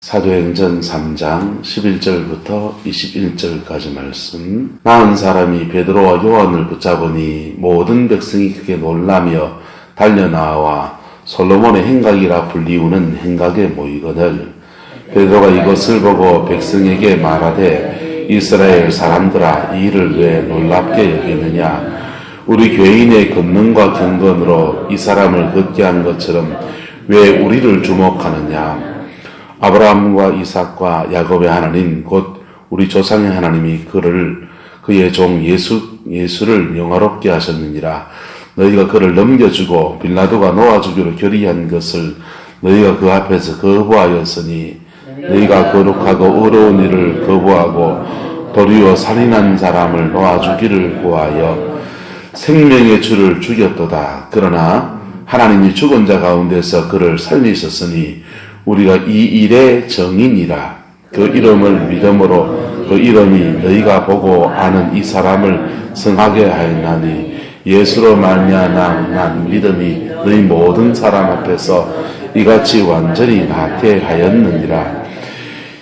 사도행전 3장 11절부터 21절까지 말씀. 나은 사람이 베드로와 요한을 붙잡으니 모든 백성이 크게 놀라며 달려나와 솔로몬의 행각이라 불리우는 행각에 모이거늘 베드로가 이것을 보고 백성에게 말하되 이스라엘 사람들아 이 일을 왜 놀랍게 여기느냐. 우리 교인의 권능과 경건으로 이 사람을 걷게 한 것처럼 왜 우리를 주목하느냐. 아브라함과 이삭과 야곱의 하나님 곧 우리 조상의 하나님이 그의 종 예수를 영화롭게 하셨느니라. 너희가 그를 넘겨주고 빌라도가 놓아주기로 결의한 것을 너희가 그 앞에서 거부하였으니 너희가 거룩하고 의로운 일을 거부하고 도리어 살인한 사람을 놓아주기를 구하여 생명의 주를 죽였도다. 그러나 하나님이 죽은 자 가운데서 그를 살리셨으니 우리가 이 일의 정인이라. 그 이름을 믿음으로 그 이름이 너희가 보고 아는 이 사람을 성하게 하였나니 예수로 말미암아 믿음이 너희 모든 사람 앞에서 이같이 완전히 나태하였느니라.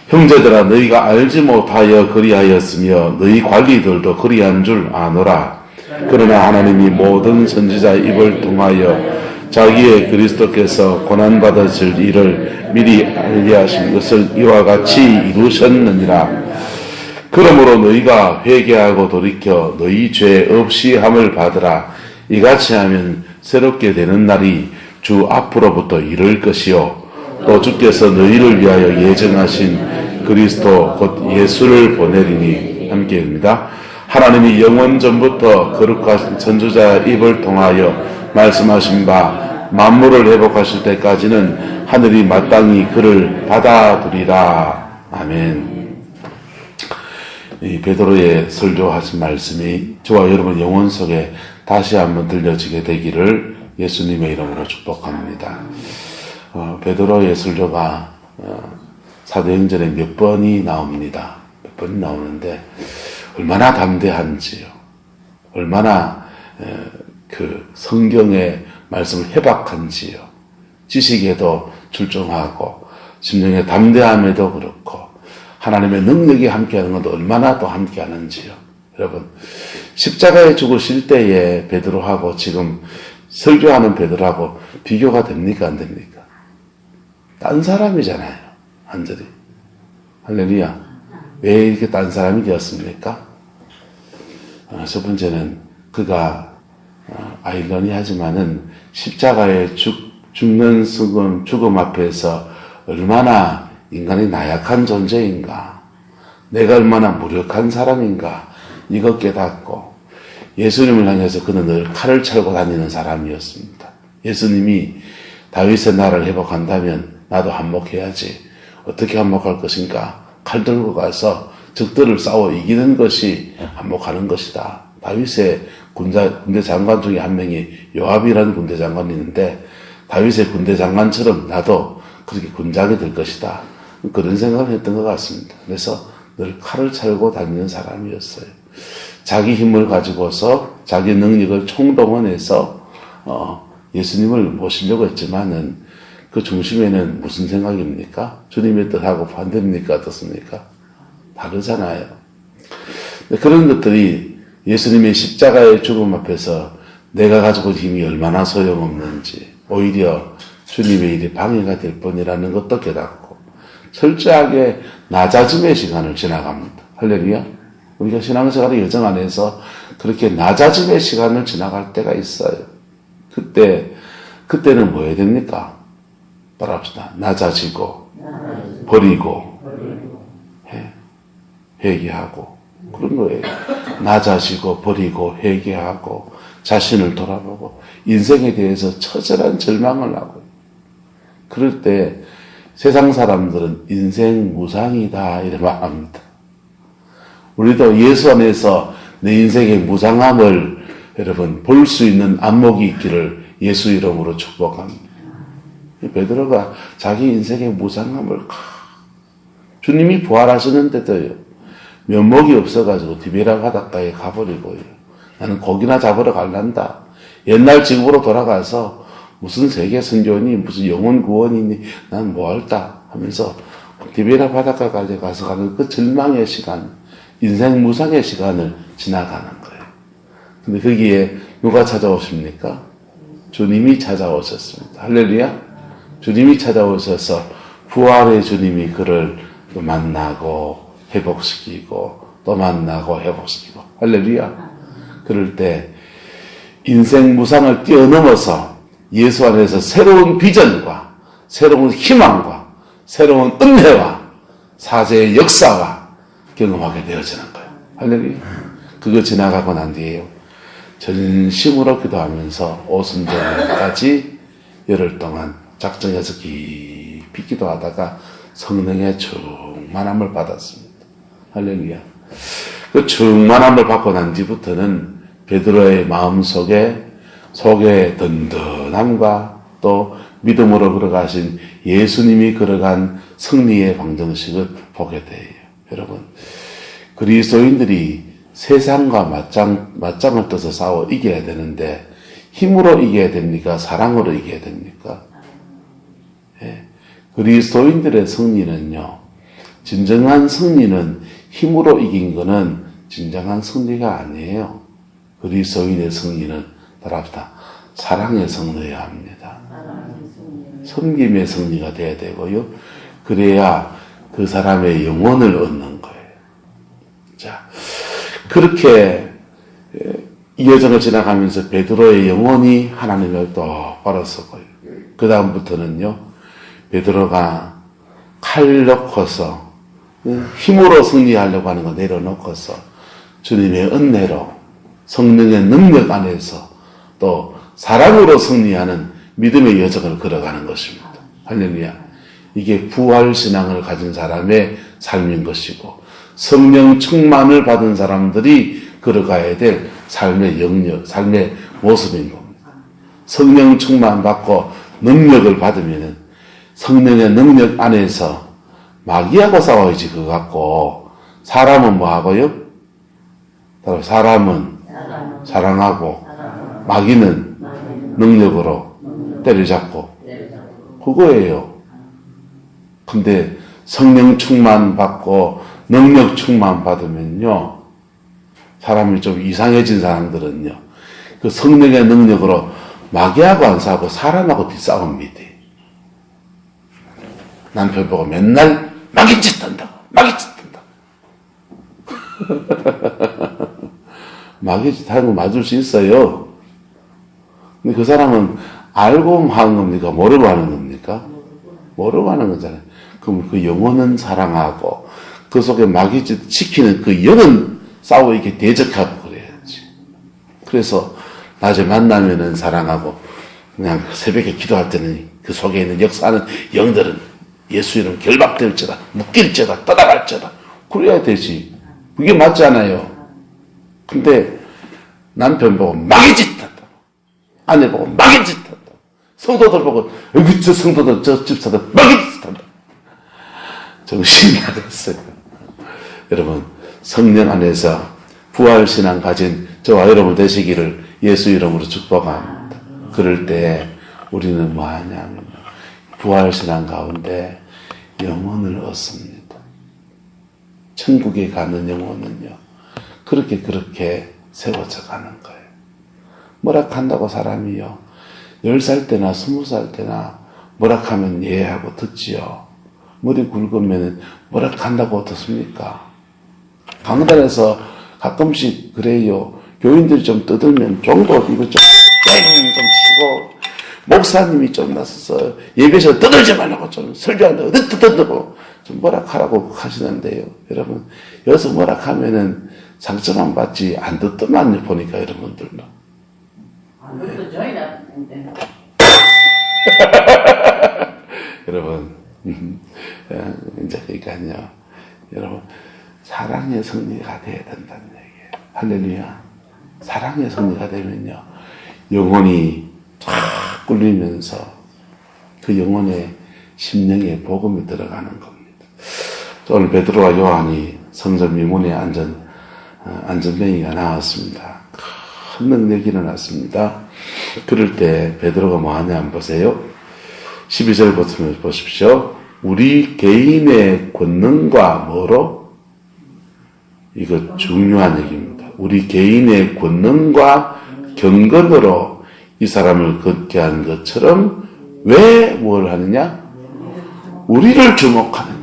형제들아 너희가 알지 못하여 그리하였으며 너희 관리들도 그리한 줄 아노라. 그러나 하나님이 모든 선지자의 입을 통하여 자기의 그리스도께서 고난받으실 일을 미리 알리하신 것을 이와 같이 이루셨느니라. 그러므로 너희가 회개하고 돌이켜 너희 죄 없이 함을 받으라. 이같이 하면 새롭게 되는 날이 주 앞으로부터 이를 것이요 또 주께서 너희를 위하여 예정하신 그리스도 곧 예수를 보내리니. 함께입니다. 하나님이 영원 전부터 거룩하신 선지자의 입을 통하여 말씀하신 바 만물을 회복하실 때까지는 하늘이 마땅히 그를 받아두리라. 아멘. 이 베드로의 설교하신 말씀이 저와 여러분 영혼 속에 다시 한번 들려지게 되기를 예수님의 이름으로 축복합니다. 베드로의 설교가 사도행전에 몇 번이 나옵니다. 몇 번이 나오는데 얼마나 담대한지요. 얼마나 그 성경의 말씀을 해박한지요. 지식에도 출중하고 심령의 담대함에도 그렇고 하나님의 능력이 함께하는 것도 얼마나 또 함께하는지요. 여러분 십자가에 죽으실 때에 베드로하고 지금 설교하는 베드로하고 비교가 됩니까 안 됩니까? 딴 사람이잖아요. 완전히. 할렐루야. 왜 이렇게 딴 사람이 되었습니까? 첫 번째는 그가 아이러니하지만은 십자가에 죽는 죽음 앞에서 얼마나 인간이 나약한 존재인가, 내가 얼마나 무력한 사람인가 이것 깨닫고 예수님을 향해서 그는 늘 칼을 차고 다니는 사람이었습니다. 예수님이 다윗의 나라를 회복한다면 나도 한몫해야지. 어떻게 한몫할 것인가? 칼 들고 가서 적들을 싸워 이기는 것이 한몫하는 것이다. 다윗의 군대 장관 중에 한 명이 요압이라는 군대 장관이 있는데 다윗의 군대 장관처럼 나도 그렇게 군장이 될 것이다. 그런 생각을 했던 것 같습니다. 그래서 늘 칼을 차고 다니는 사람이었어요. 자기 힘을 가지고서 자기 능력을 총동원해서 예수님을 모시려고 했지만은 그 중심에는 무슨 생각입니까? 주님의 뜻하고 반대입니까? 어떻습니까? 다르잖아요. 그런 것들이 예수님의 십자가의 죽음 앞에서 내가 가지고 힘이 얼마나 소용없는지 오히려 주님의 일이 방해가 될 뿐이라는 것도 깨닫고 철저하게 낮아짐의 시간을 지나갑니다. 할렐루야. 우리가 신앙생활의 여정 안에서 그렇게 낮아짐의 시간을 지나갈 때가 있어요. 그때는 뭐 해야 됩니까? 따라합시다. 낮아지고 버리고 회개하고 그런 거예요. 낮아지고 버리고 회개하고 자신을 돌아보고 인생에 대해서 처절한 절망을 하고 그럴 때 세상 사람들은 인생 무상이다 이렇게 말합니다. 우리도 예수 안에서 내 인생의 무상함을 여러분 볼 수 있는 안목이 있기를 예수 이름으로 축복합니다. 베드로가 자기 인생의 무상함을 주님이 부활하시는데도요. 면목이 없어가지고 디베라 바닷가에 가버리고요. 나는 고기나 잡으러 갈란다. 옛날 지구로 돌아가서 무슨 세계 선교니 무슨 영혼 구원이니 난 뭐 할까 하면서 디베라 바닷가까지 가서 가는 그 절망의 시간, 인생 무상의 시간을 지나가는 거예요. 근데 거기에 누가 찾아오십니까? 주님이 찾아오셨습니다. 할렐루야. 주님이 찾아오셔서 부활의 주님이 그를 또 만나고 회복시키고 또 만나고 회복시키고 할렐루야. 그럴 때 인생 무상을 뛰어넘어서 예수 안에서 새로운 비전과 새로운 희망과 새로운 은혜와 사제의 역사가 경험하게 되어지는 거예요. 할렐루야. 그거 지나가고 난 뒤에요. 전심으로 기도하면서 오순절까지 열흘 동안 작정해서 깊이 기도하다가 성령의 충만함을 받았습니다. 할렐루야. 그 충만함을 받고 난 뒤부터는 베드로의 마음속에 속에 든든함과 또 믿음으로 걸어가신 예수님이 걸어간 승리의 방정식을 보게 돼요. 여러분, 그리스도인들이 세상과 맞짱을 떠서 싸워 이겨야 되는데 힘으로 이겨야 됩니까? 사랑으로 이겨야 됩니까? 예. 그리스도인들의 승리는요, 진정한 승리는 힘으로 이긴 거는 진정한 승리가 아니에요. 그리스도인의 승리는 따라합시다. 사랑의 승리여야 합니다. 섬김의 승리가 돼야 되고요. 그래야 그 사람의 영혼을 얻는 거예요. 자, 그렇게 이 여정을 지나가면서 베드로의 영혼이 하나님을 똑바로 서고요. 그 다음부터는요, 베드로가 칼 넣고서 힘으로 승리하려고 하는 거 내려놓고서 주님의 은혜로 성령의 능력 안에서 또 사랑으로 승리하는 믿음의 여정을 걸어가는 것입니다. 할렐루야. 이게 부활신앙을 가진 사람의 삶인 것이고 성령 충만을 받은 사람들이 걸어가야 될 삶의 영역, 삶의 모습인 겁니다. 성령 충만 받고 능력을 받으면 성령의 능력 안에서 마귀하고 싸워야지 그거 갖고 사람은 뭐 하고요? 사람은 사랑하고 마귀는 능력으로 때려잡고 그거예요. 근데 성령 충만 받고 능력 충만 받으면요, 사람이 좀 이상해진 사람들은요, 그 성령의 능력으로 마귀하고 안 싸우고 사람하고 싸웁니다. 남편 보고 맨날 마귀짓 한다고, 마귀짓 한다고. 마귀짓 하는 거 맞을 수 있어요. 근데 그 사람은 알고 하는 겁니까? 모르고 하는 겁니까? 모르고 하는 거잖아요. 그럼 그 영혼은 사랑하고 그 속에 마귀짓 시키는 그 영은 싸워 이렇게 대적하고 그래야지. 그래서 낮에 만나면은 사랑하고 그냥 새벽에 기도할 때는 그 속에 있는 역사하는 영들은 예수 이름 결박될지다, 묶일지다, 떠나갈지다. 그래야 되지. 그게 맞잖아요. 근데 남편 보고 마귀짓 한다. 아내 보고 마귀짓 한다. 성도들 보고 여기 저 성도들 저 집사들 마귀짓 한다. 정신이 나갔어요. 여러분, 성령 안에서 부활신앙 가진 저와 여러분 되시기를 예수 이름으로 축복합니다. 그럴 때 우리는 뭐 하냐면 부활신앙 가운데 영혼을 얻습니다. 천국에 가는 영혼은요, 그렇게 세워져 가는 거예요. 뭐라 한다고 사람이요, 10살 때나 20살 때나 뭐라 하면 예하고 듣지요. 머리 굵으면 뭐라 한다고 듣습니까? 강단에서 가끔씩 그래요. 교인들이 좀 떠들면 정도 이거 좀 치고, 목사님이 좀 나서서 예배에서 떠들지 말라고 좀 설교한다고 떠들고 좀 뭐라 하라고 하시는데요. 여러분, 여기서 뭐라 하면은 상처만 받지 안 듣더만 보니까 여러분들도. 안 듣도 저희 나는데. 여러분, 이제 그러니까요. 여러분, 사랑의 승리가 돼야 된다는 얘기예요. 할렐루야. 사랑의 승리가 되면요, 영혼이 쫙 꿀리면서 그 영혼의 심령에 복음이 들어가는 겁니다. 오늘 베드로와 요한이 성전 미문에 안전뱅이가 나왔습니다. 큰 능력이 일어났습니다. 그럴 때 베드로가 뭐 하냐 한번 보세요. 12절부터 보십시오. 우리 개인의 권능과 뭐로? 이거 중요한 얘기입니다. 우리 개인의 권능과 경건으로 이 사람을 걷게 한 것처럼 왜 뭘 하느냐? 우리를 주목하느냐.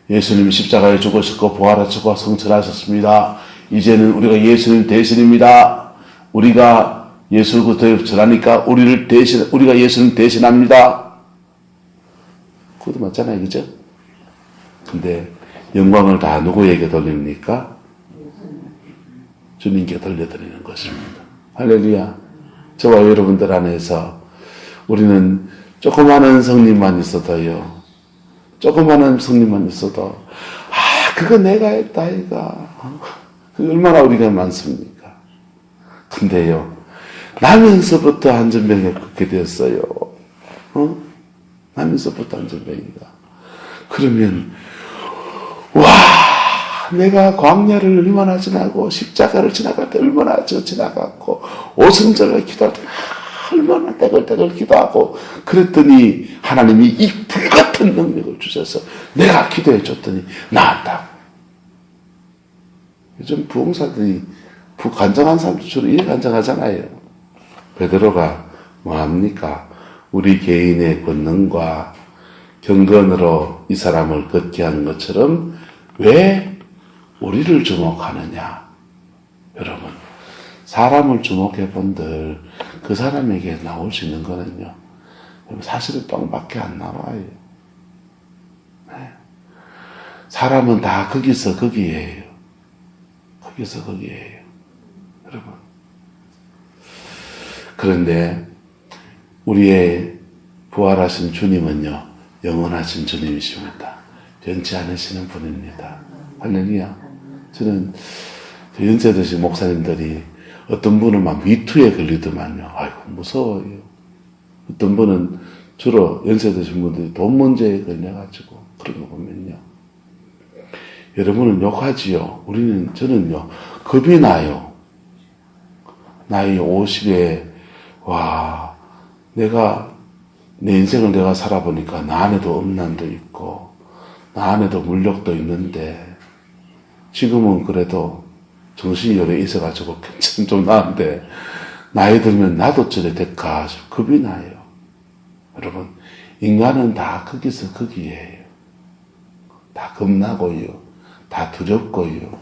예수님 십자가에 죽으셨고 부활하시고 성천하셨습니다. 이제는 우리가 예수님 대신입니다. 우리가 예수 그리스도에 전하니까 우리가 예수님 대신합니다. 그것도 맞잖아요, 그죠? 근데 영광을 다 누구에게 돌립니까? 주님께 돌려드리는 것입니다. 할렐루야. 저와 여러분들 안에서 우리는 조그마한 성님만 있어도요. 조그마한 성님만 있어도 그거 내가 했다 이가. 그게 얼마나 우리가 많습니까? 근데요. 나면서부터 안전병에 걷게 되었어요. 나면서부터 안전병이가. 그러면 내가 광야를 얼마나 지나고 십자가를 지나갈 때 얼마나 지나갔고 오순절을 기도할 때 얼마나 떼글떼글 기도하고 그랬더니 하나님이 이 불같은 능력을 주셔서 내가 기도해 줬더니 나았다고. 요즘 부흥사들이 간증한 사람들 주로 이래 간증하잖아요. 베드로가 뭐합니까? 우리 개인의 권능과 경건으로 이 사람을 걷게 한 것처럼 왜 우리를 주목하느냐? 여러분, 사람을 주목해 본들 그 사람에게 나올 수 있는 거는요. 사실은 똥밖에 안 나와요. 네. 사람은 다 거기서 거기에요. 거기서 거기에요. 여러분. 그런데 우리의 부활하신 주님은요. 영원하신 주님이십니다. 변치 않으시는 분입니다. 할렐루야. 저는 연세 드신 목사님들이 어떤 분은 막 미투에 걸리더만요. 아이고 무서워요. 어떤 분은 주로 연세 드신 분들이 돈 문제에 걸려가지고 그런 거 보면요. 여러분은 욕하지요. 저는요 겁이 나요. 나이 50에 내 인생을 내가 살아보니까 나 안에도 음란도 있고 나 안에도 물욕도 있는데 지금은 그래도 정신이 오래 있어가지고 괜찮 좀 나은데 나이 들면 나도 저래 될까 겁이 나요. 여러분 인간은 다 거기서 거기에요. 다 겁나고요. 다 두렵고요.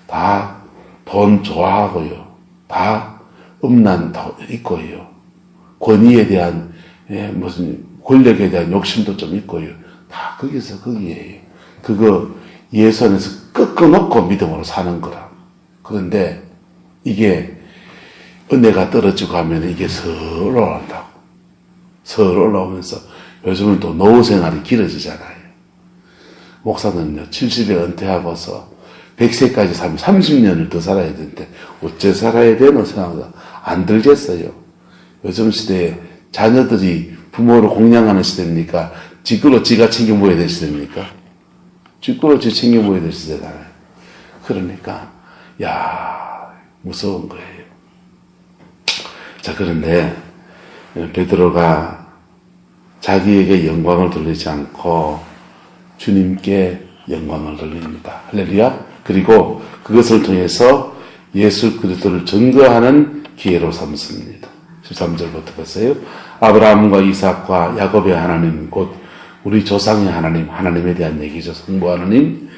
다 돈 좋아하고요. 다 음란도 있고요. 권위에 대한 무슨 권력에 대한 욕심도 좀 있고요. 다 거기서 거기에요. 그거 예선에서 꺾어놓고 믿음으로 사는 거라. 그런데 이게 은혜가 떨어지고 하면 이게 서로 올라온다고. 서로 올라오면서 요즘은 또 노후 생활이 길어지잖아요. 목사는요 70에 은퇴하고서 100세까지 살면 30년을 더 살아야 되는데 어째 살아야 되나 생각하다 안 들겠어요. 요즘 시대에 자녀들이 부모를 공양하는 시대입니까? 지그로 지가 챙겨 먹어야 될 시대입니까? 지그로 지 챙겨 먹어야 될 시대잖아요. 그러니까 무서운 거예요. 자, 그런데 베드로가 자기에게 영광을 돌리지 않고 주님께 영광을 돌립니다. 할렐루야. 그리고 그것을 통해서 예수 그리스도를 증거하는 기회로 삼습니다. 13절부터 보세요. 아브라함과 이삭과 야곱의 하나님 곧 우리 조상의 하나님에 대한 얘기죠. 성부 하나님,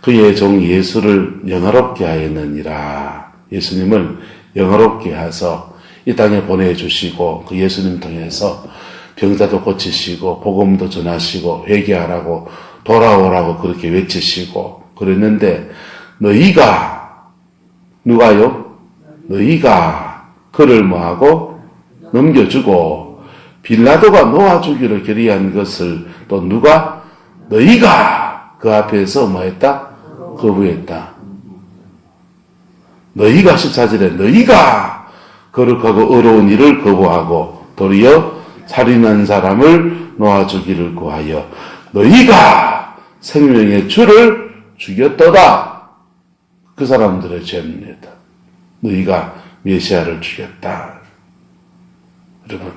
그의 종 예수를 영화롭게 하였느니라. 예수님을 영화롭게 하셔서 이 땅에 보내주시고 그 예수님 통해서 병자도 고치시고 복음도 전하시고 회개하라고 돌아오라고 그렇게 외치시고 그랬는데 누가요? 너희가 그를 뭐하고 넘겨주고 빌라도가 놓아주기를 결의한 것을 또 너희가 그 앞에서 뭐했다? 거부했다. 너희가 14절에 너희가 거룩하고 어려운 일을 거부하고 도리어 살인한 사람을 놓아주기를 구하여 너희가 생명의 주를 죽였도다. 그 사람들의 죄입니다. 너희가 메시아를 죽였다. 여러분,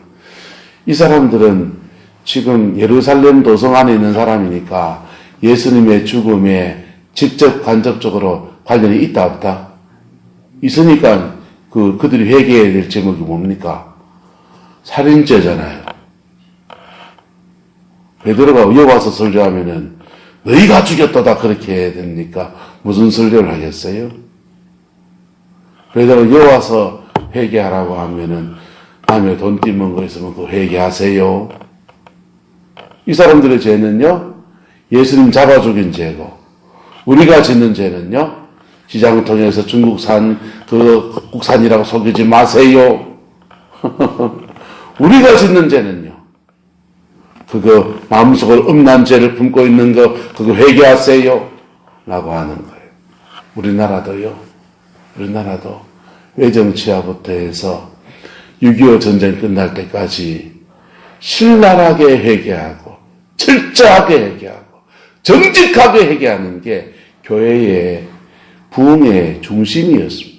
이 사람들은 지금 예루살렘 도성 안에 있는 사람이니까 예수님의 죽음에 직접 간접적으로 관련이 있다 없다? 있으니까 그들이 회개해야 될 제목이 뭡니까? 살인죄잖아요. 베드로가 여와서 설교하면은 너희가 죽였다다 그렇게 해야 됩니까? 무슨 설교를 하겠어요? 베드로가 여와서 회개하라고 하면은 다음에 돈 띠는 거 있으면 그 회개하세요. 이 사람들의 죄는요, 예수님 잡아 죽인 죄고, 우리가 짓는 죄는요, 시장을 통해서 중국산 국산이라고 속이지 마세요. 우리가 짓는 죄는요, 그거 마음속으로 음란 죄를 품고 있는 거 그거 회개하세요 라고 하는 거예요. 우리나라도 외정치하부터 해서 6.25 전쟁 끝날 때까지 신랄하게 회개하고 철저하게 회개하고 정직하게 회개하는 게 교회의 부흥의 중심이었습니다.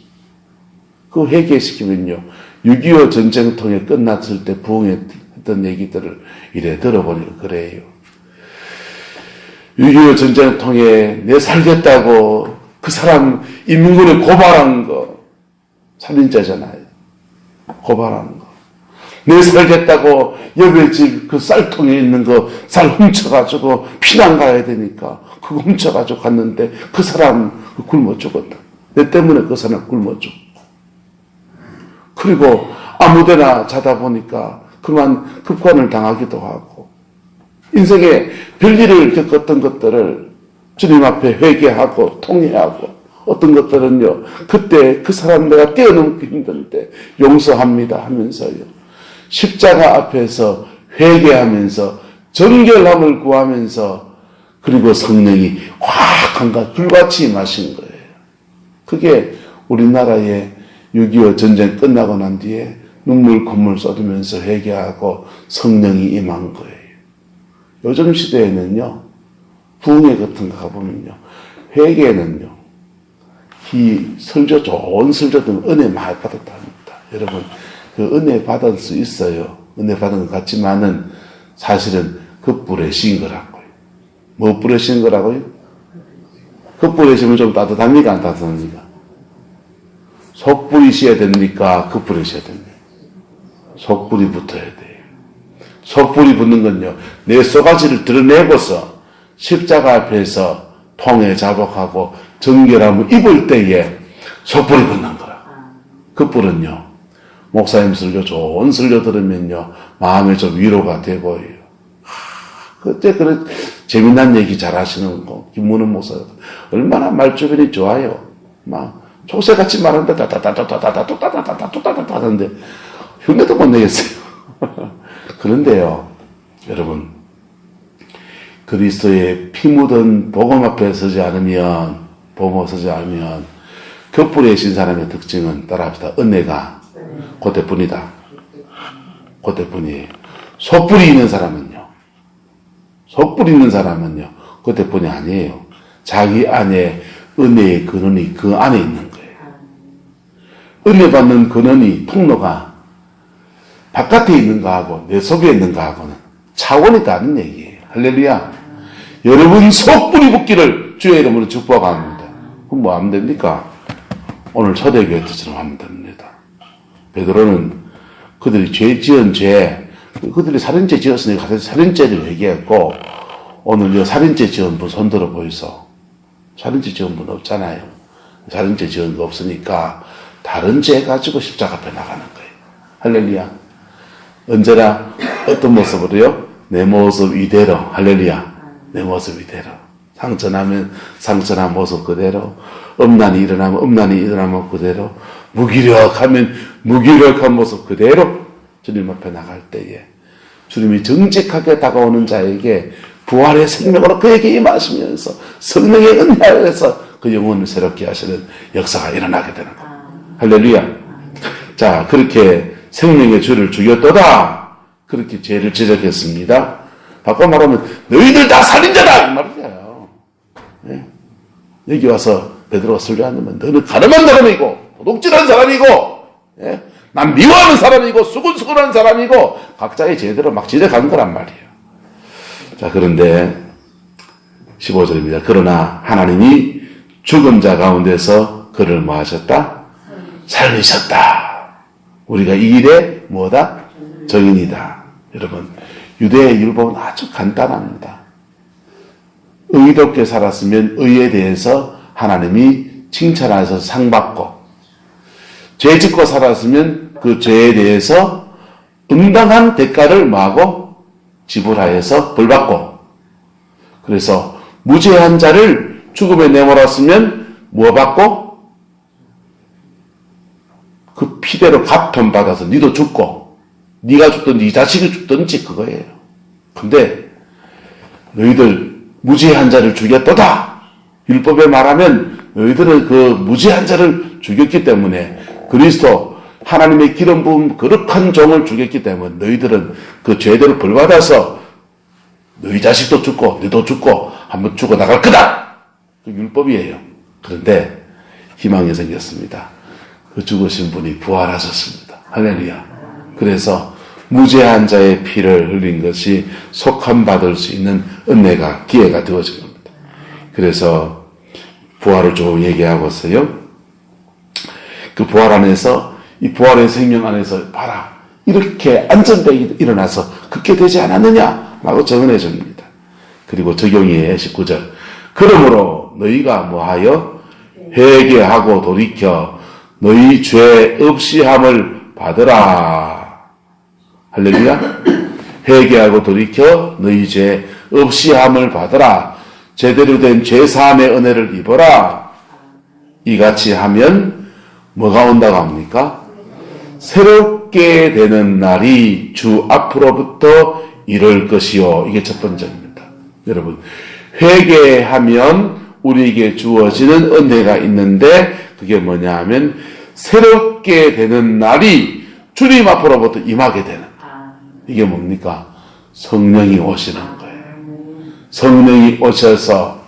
그 회개시키면요, 6.25 전쟁통에 끝났을 때 부흥했던 얘기들을 이래 들어보니까 그래요. 6.25 전쟁통에 내 살겠다고 그 사람 인민군에 고발한 거 살인죄잖아요. 고발한 거. 내 살겠다고 옆에 집 그 쌀통에 있는 거 쌀 훔쳐가지고 피난 가야 되니까 그거 훔쳐가지고 갔는데 그 사람 굶어 죽었다. 내 때문에 그 사람 굶어 죽고. 그리고 아무데나 자다 보니까 그만 급관을 당하기도 하고 인생에 별일을 겪었던 것들을 주님 앞에 회개하고 통회하고 어떤 것들은요, 그때 그 사람 내가 뛰어넘기 힘든데 용서합니다 하면서요, 십자가 앞에서 회개하면서 정결함을 구하면서 그리고 성령이 확 한가 불같이 임하신 거예요. 그게 우리나라의 6.25 전쟁 끝나고 난 뒤에 눈물 콧물 쏟으면서 회개하고 성령이 임한 거예요. 요즘 시대에는요, 부흥회 같은 거 가보면요, 회개는요, 이 설교, 좋은 설교들은 은혜 많이 받았다 합니다. 여러분, 그 은혜 받을 수 있어요. 은혜 받은 것 같지만은 사실은 그 뿌레 신 거라고요. 뭐 뿌레 신 거라고요? 그 뿌레 시면 좀 따뜻합니까? 안 따뜻합니까? 속 뿌리셔야 됩니까? 그 뿌리셔야 됩니까? 속 뿌리 붙어야 돼요. 속 뿌리 붙는 건요, 내 쏘가지를 드러내고서 십자가 앞에서 통에 자복하고 정결함을 입을 때에 속불이 붙는 거라. 그 뿔은요, 목사님 설교, 좋은 설교 들으면요, 마음에 좀 위로가 되고요. 그때 그런 재미난 얘기 잘 하시는 거, 김문은 목사가 얼마나 말주변이 좋아요. 막, 촉새같이 말하는데, 따따따따따따따따따따따따따 하는데, 흉내도 못 내겠어요. 그런데요, 여러분, 그리스도의 피 묻은 복음 앞에 서지 않으면, 겉불에 신 사람의 특징은 따라합시다. 은혜가 그때뿐이다. 그때뿐이에요. 속불이 있는 사람은요, 그때뿐이 아니에요. 자기 안에 은혜의 근원이 그 안에 있는 거예요. 은혜 받는 근원이, 통로가 바깥에 있는 거하고 내 속에 있는 거하고는 차원이 다른 얘기예요. 할렐루야. 여러분 속불이 붙기를 주의 이름으로 축복합니다. 그럼 뭐 하면 됩니까? 오늘 초대교회 때처럼 하면 됩니다. 베드로는 그들이 그들이 살인죄 지었으니까 살인죄를 얘기했고, 오늘 살인죄 지은 분 손들어 보이소. 살인죄 지은 분 없잖아요. 살인죄 지은 거 없으니까 다른 죄 가지고 십자가 앞에 나가는 거예요. 할렐루야. 언제나 어떤 모습으로요? 내 모습 이대로. 할렐루야. 내 모습 이대로. 상처나면 상처난 모습 그대로, 음란이 일어나면 음란이 일어나면 그대로, 무기력하면 무기력한 모습 그대로 주님 앞에 나갈 때에 주님이 정직하게 다가오는 자에게 부활의 생명으로 그에게 임하시면서 성령의 은혜에서 그 영혼을 새롭게 하시는 역사가 일어나게 되는 거예요. 할렐루야. 자, 그렇게 생명의 주를 죽였도다. 그렇게 죄를 지적했습니다. 바꿔 말하면 너희들 다 살인자다 이 말이에요. 네? 여기 와서 베드로가 설교하면 너는 가늠한 사람이고 도둑질한 사람이고, 예? 난 미워하는 사람이고 수근수근한 사람이고 각자의 제대로 막 지적한 거란 말이에요. 자, 그런데 15절입니다. 그러나 하나님이 죽은 자 가운데서 그를 뭐 하셨다? 살리셨다. 우리가 이 일에 뭐다? 정인이다. 여러분, 유대의 율법은 아주 간단합니다. 의롭게 살았으면 의에 대해서 하나님이 칭찬하셔서 상 받고, 죄 짓고 살았으면 그 죄에 대해서 응당한 대가를 뭐하고 지불하여서 벌 받고, 그래서 무죄한 자를 죽음에 내몰았으면 뭐 받고? 그 피대로 갚음 받아서 니도 죽고, 니가 죽든지 네 자식이 죽든지 그거예요. 근데 너희들 무죄한 자를 죽였도다. 율법에 말하면 너희들은 그 무죄한 자를 죽였기 때문에, 그리스도 하나님의 기름 부은 거룩한 종을 죽였기 때문에 너희들은 그 죄대로 벌받아서 너희 자식도 죽고 너도 죽고 한번 죽어 나갈 거다. 그 율법이에요. 그런데 희망이 생겼습니다. 그 죽으신 분이 부활하셨습니다. 할렐루야. 그래서 무죄한 자의 피를 흘린 것이 속함 받을 수 있는 은혜가, 기회가 되어진 겁니다. 그래서 부활을 좀 얘기하고 있어요. 그 부활 안에서, 이 부활의 생명 안에서 봐라, 이렇게 안전되게 일어나서 그렇게 되지 않았느냐 라고 정언해 줍니다. 그리고 적용이에요. 19절. 그러므로 너희가 뭐하여 회개하고 돌이켜 너희 죄 없이 함을 받으라. 할렐루야. 회개하고 돌이켜 너희 죄 없이 함을 받으라. 제대로 된 죄사함의 은혜를 입어라. 이같이 하면 뭐가 온다고 합니까? 새롭게 되는 날이 주 앞으로부터 이럴 것이요. 이게 첫 번째입니다. 여러분, 회개하면 우리에게 주어지는 은혜가 있는데 그게 뭐냐 하면 새롭게 되는 날이 주님 앞으로부터 임하게 되는, 이게 뭡니까? 성령이 오시는 거예요. 성령이 오셔서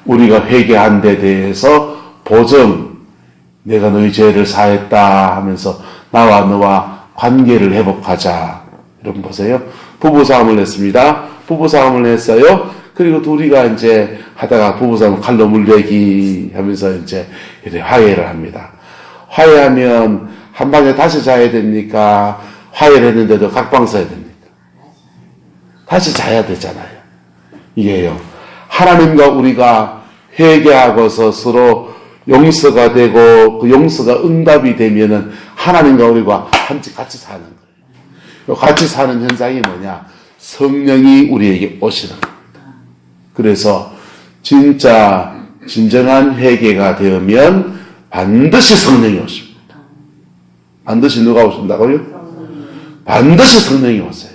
우리가 회개한 데 대해서 보증, 내가 너희 죄를 사했다 하면서 나와 너와 관계를 회복하자. 여러분 보세요. 부부싸움을 했습니다. 부부싸움을 했어요. 그리고 둘이가 이제 하다가 부부싸움 칼로 물베기 하면서 이제 이렇게 화해를 합니다. 화해하면 한 방에 다시 자야 됩니까? 화해를 했는데도 각방 써야 됩니까? 다시 자야 되잖아요. 이게요. 하나님과 우리가 회개하고서 서로 용서가 되고 그 용서가 응답이 되면은 하나님과 우리가 같이 사는 거예요. 같이 사는 현상이 뭐냐? 성령이 우리에게 오시는 겁니다. 그래서 진짜 진정한 회개가 되면 반드시 성령이 오십니다. 반드시 누가 오신다고요? 반드시 성령이 오세요.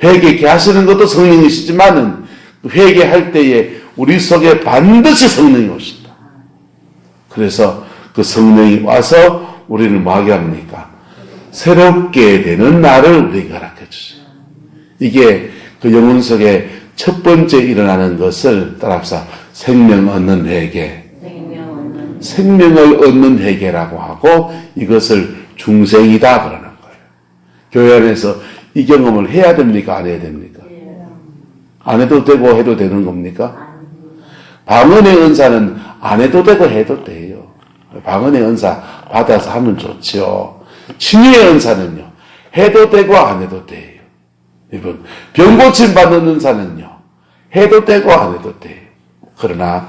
회개케 하시는 것도 성령이시지만은 회개할 때에 우리 속에 반드시 성령이 오신다. 그래서 그 성령이 와서 우리를 뭐하게 합니까? 새롭게 되는 날을 우리에게 허락해 주세요. 이게 그 영혼 속에 첫 번째 일어나는 것을 따라합시다. 생명 얻는 회개. 생명을 얻는 회개라고 하고 이것을 중생이다 그러는 거예요. 교회 안에서 이 경험을 해야 됩니까? 안 해야 됩니까? 안 해도 되고 해도 되는 겁니까? 방언의 은사는 안 해도 되고 해도 돼요. 방언의 은사 받아서 하면 좋죠. 치유의 은사는요, 해도 되고 안 해도 돼요. 여러분, 병고침 받는 은사는요, 해도 되고 안 해도 돼요. 그러나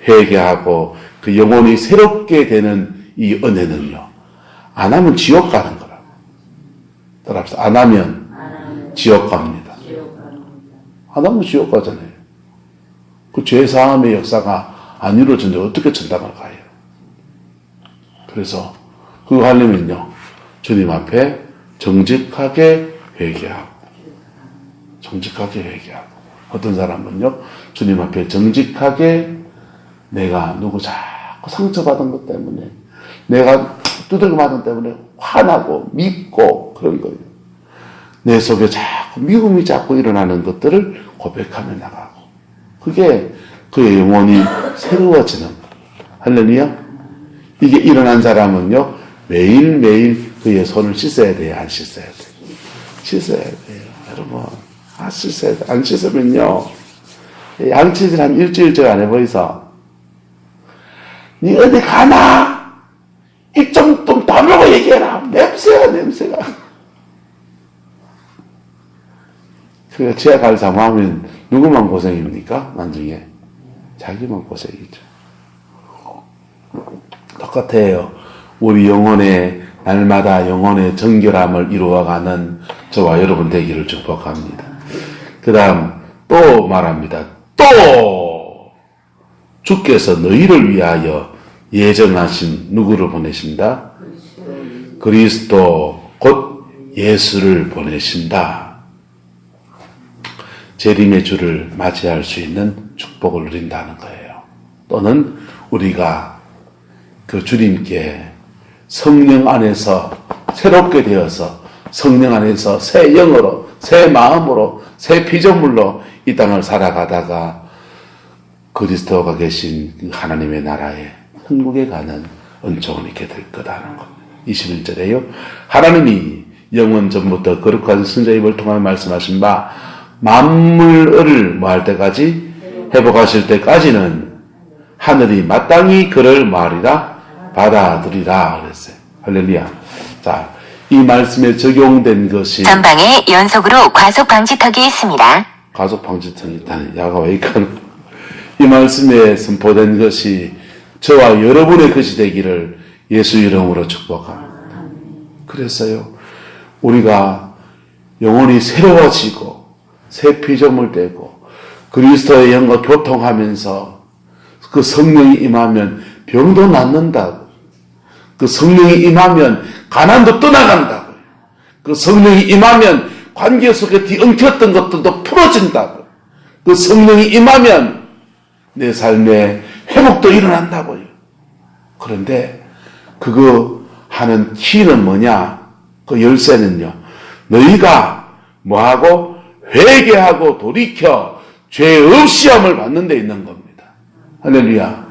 회개하고 그 영혼이 새롭게 되는 이 은혜는요, 안 하면 지옥 가는 거라고. 따라합시다. 안 하면 지옥 갑니다. 안 하면 지옥 가잖아요. 그 죄사함의 역사가 안 이루어지는데 어떻게 천당을 가요? 그래서 그거 하려면요, 주님 앞에 정직하게 회개하고, 정직하게 회개하고, 어떤 사람은요, 주님 앞에 정직하게 내가 누구 자꾸 상처받은 것 때문에, 내가 두들겨 맞은 때문에 화나고 믿고 그런 거예요. 내 속에 자꾸 미움이 자꾸 일어나는 것들을 고백하며 나가고, 그게 그의 영혼이 새로워지는 거예요. 할렐루야. 이게 일어난 사람은요, 매일매일 그 그의 손을 씻어야 돼요? 안 씻어야 돼요? 씻어야 돼요. 여러분, 씻어야 돼요. 안 씻으면요, 양치질 한 일주일째 안 해보이소? 니 어디 가나? 입 좀 다물고 얘기해라. 냄새가. 그 지하갈 사모하면 누구만 고생입니까? 나중에 자기만 고생이죠. 똑같아요. 우리 영혼의 날마다 영혼의 정결함을 이루어가는 저와 여러분 되기를 축복합니다. 그 다음 또 말합니다. 또 주께서 너희를 위하여 예정하신 누구를 보내신다? 그리스도 곧 예수를 보내신다. 재림의 주를 맞이할 수 있는 축복을 누린다는 거예요. 또는 우리가 그 주님께 성령 안에서 새롭게 되어서 성령 안에서 새 영으로, 새 마음으로, 새 피조물로 이 땅을 살아가다가 그리스도가 계신 그 하나님의 나라에 천국에 가는 은총을 있게 될 거다라는 겁니다. 21절에요. 하나님이 영원 전부터 거룩한 선자의 입을 통하여 말씀하신 바 만물을 뭐할 때까지 회복하실 때까지는 하늘이 마땅히 그를 말이라 받아들이라 그랬어요. 할렐루야. 자, 이 말씀에 적용된 것이 전방에 연속으로 과속 방지턱이 있습니다. 과속 방지턱이 있다는 야가 왜 있건 이 말씀에 선포된 것이 저와 여러분의 것이 되기를 예수 이름으로 축복합니다. 그래서요, 우리가 영혼이 새로워지고 새 피조물 되고 그리스도의 영과 교통하면서 그 성령이 임하면 병도 낫는다고. 그 성령이 임하면 가난도 떠나간다고요. 그 성령이 임하면 관계 속에 뒤엉켰던 것들도 풀어진다고요. 그 성령이 임하면 내 삶에 회복도 일어난다고요. 그런데 그거 하는 키는 뭐냐? 그 열쇠는요, 너희가 뭐하고 회개하고 돌이켜 죄 없이 함을 받는 데 있는 겁니다. 할렐루야.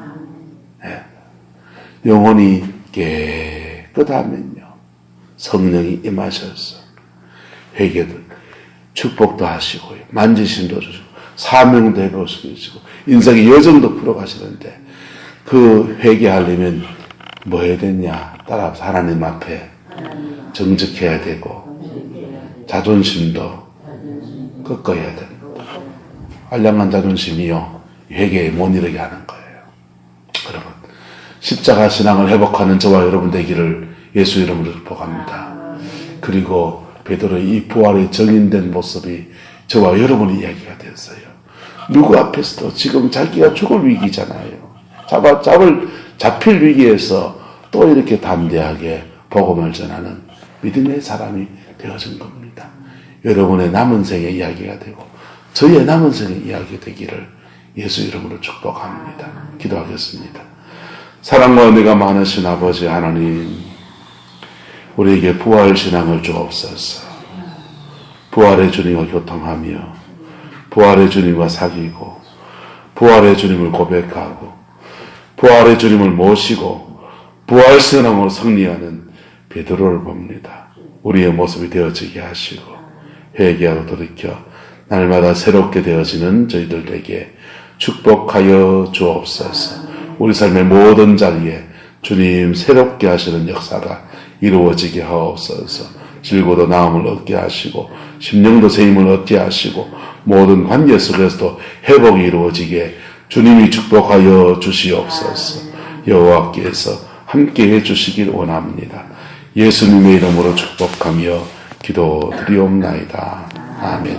네. 영혼이 깨끗하면요, 성령이 임하셔서 회개도 축복도 하시고요, 만지심도 주시고 사명도 해보시고 인생의 여정도 풀어가시는데, 그 회개하려면 뭐 해야 되냐? 따라서 하나님 앞에 정직해야 되고 자존심도 꺾어야 됩니다. 알량한 자존심이요, 회개에 못 이르게 하는 거예요. 여러분, 십자가 신앙을 회복하는 저와 여러분 되기를 예수 이름으로 축복합니다. 그리고 베드로의 이 부활의 정인된 모습이 저와 여러분의 이야기가 되었어요. 누구 앞에서도 지금 자기가 죽을 위기잖아요. 잡힐 위기에서 또 이렇게 담대하게 복음을 전하는 믿음의 사람이 되어진 겁니다. 여러분의 남은 생의 이야기가 되고 저희의 남은 생의 이야기 되기를 예수 이름으로 축복합니다. 기도하겠습니다. 사랑과 은혜가 많으신 아버지 하나님, 우리에게 부활신앙을 주옵소서. 부활의 주님과 교통하며 부활의 주님과 사귀고 부활의 주님을 고백하고 부활의 주님을 모시고 부활신앙으로 승리하는 베드로를 봅니다. 우리의 모습이 되어지게 하시고 회개하고 돌이켜 날마다 새롭게 되어지는 저희들에게 축복하여 주옵소서. 우리 삶의 모든 자리에 주님 새롭게 하시는 역사가 이루어지게 하옵소서. 즐거도 나음을 얻게 하시고 심령도 새 힘을 얻게 하시고 모든 관계 속에서도 회복이 이루어지게 주님이 축복하여 주시옵소서. 여호와께서 함께해 주시길 원합니다. 예수님의 이름으로 축복하며 기도드리옵나이다. 아멘.